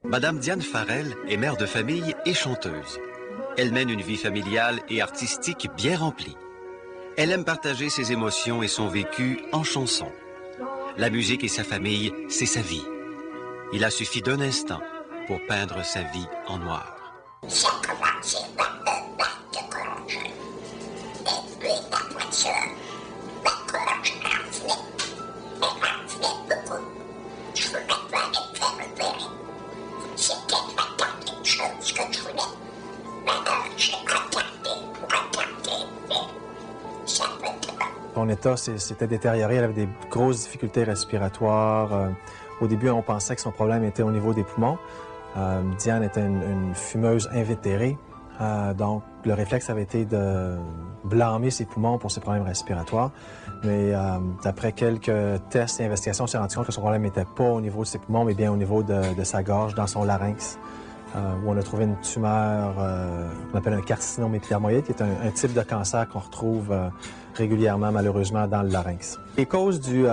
Madame Diane Farrell est mère de famille et chanteuse. Elle mène une vie familiale et artistique bien remplie. Elle aime partager ses émotions et son vécu en chansons. La musique et sa famille, c'est sa vie. Il a suffi d'un instant pour peindre sa vie en noir. J'ai commencé par un bac de gorge. Et puis la voiture, ma gorge enflait. Elle enflait beaucoup. Je voulais pas me faire opérer. C'était vraiment quelque chose que je voulais. Alors j'ai regardé, mais ça peut pas. Son état s'était détérioré, elle avait des grosses difficultés respiratoires. Au début, on pensait que son problème était au niveau des poumons. Diane était une fumeuse invétérée, donc le réflexe avait été de blâmer ses poumons pour ses problèmes respiratoires. Mais d'après quelques tests et investigations, on s'est rendu compte que son problème n'était pas au niveau de ses poumons, mais bien au niveau de sa gorge, dans son larynx, où on a trouvé une tumeur qu'on appelle un carcinome épidermoïde, qui est un type de cancer qu'on retrouve régulièrement, malheureusement, dans le larynx. Les causes du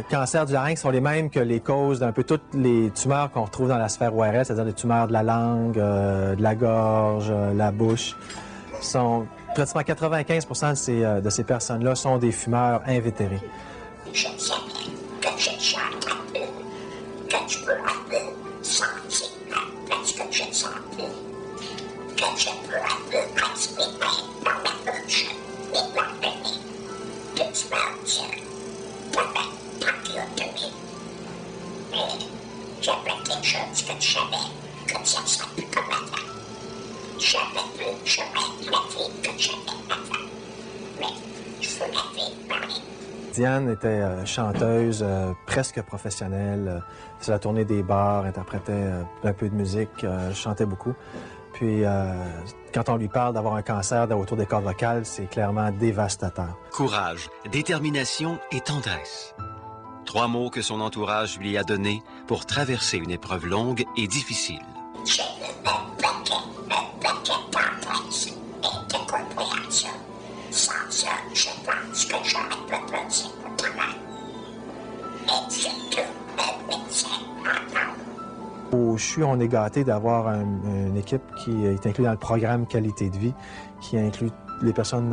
cancer du larynx sont les mêmes que les causes d'un peu toutes les tumeurs qu'on retrouve dans la sphère ORL, c'est-à-dire les tumeurs de la langue, de la gorge, la bouche. Pratiquement 95% de ces personnes-là sont des fumeurs invétérés. Je savais que je chante un peu, que je peux un peu sentir, parce que je sens plus, que je peux un peu respirer dans la bouche et dans le nez. Que tu m'as j'avais pancréotomie. Mais j'avais quelque chose que je savais que ça ne serait plus comme avant. J'avais plus la vie que j'avais avant. Mais je voulais vivre pareil. Diane était chanteuse presque professionnelle, faisait la tournée des bars, interprétait un peu de musique, chantait beaucoup. Puis quand on lui parle d'avoir un cancer autour des cordes vocales, c'est clairement dévastateur. Courage, détermination et tendresse. 3 mots que son entourage lui a donnés pour traverser une épreuve longue et difficile. J'ai eu un paquet de tendresse et de compréhension. Sans ça, je pense que j'aurais pas posé mon travail. Et surtout, un médecin en nombre. Au CHU, on est gâté d'avoir une équipe qui est inclue dans le programme Qualité de vie, qui inclut les personnes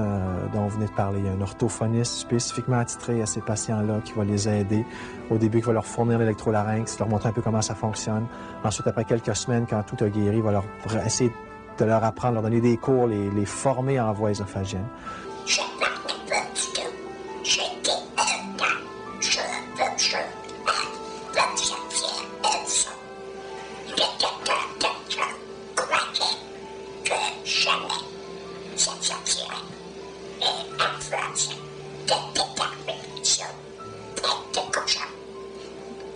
dont on venait de parler. Il y a un orthophoniste spécifiquement attitré à ces patients-là qui va les aider. Au début, qui va leur fournir l'électrolarynx, leur montrer un peu comment ça fonctionne. Ensuite, après quelques semaines, quand tout a guéri, il va essayer de leur apprendre, leur donner des cours, les former en voie ésophagienne. Je parlais pas du tout. J'étais un an. Je l'observais elle-son. Le docteur croyait que jamais ça sortirait. Et en France, de détermination, de cochon,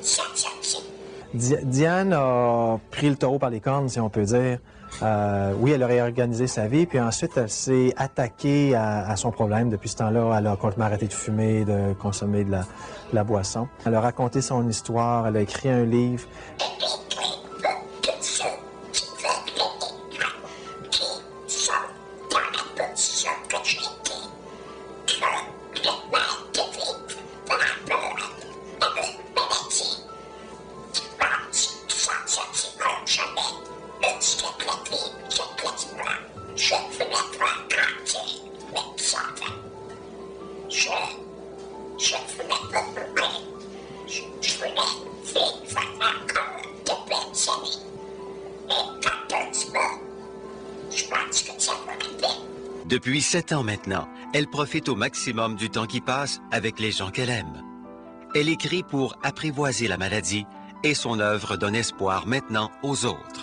ça sortit. Diane a pris le taureau par les cornes, si on peut dire. Oui, elle a réorganisé sa vie, puis ensuite, elle s'est attaquée à son problème. Depuis ce temps-là, elle a complètement arrêté de fumer, de consommer de la boisson. Elle a raconté son histoire, elle a écrit un livre. Depuis 7 ans maintenant, elle profite au maximum du temps qui passe avec les gens qu'elle aime. Elle écrit pour apprivoiser la maladie et son œuvre donne espoir maintenant aux autres.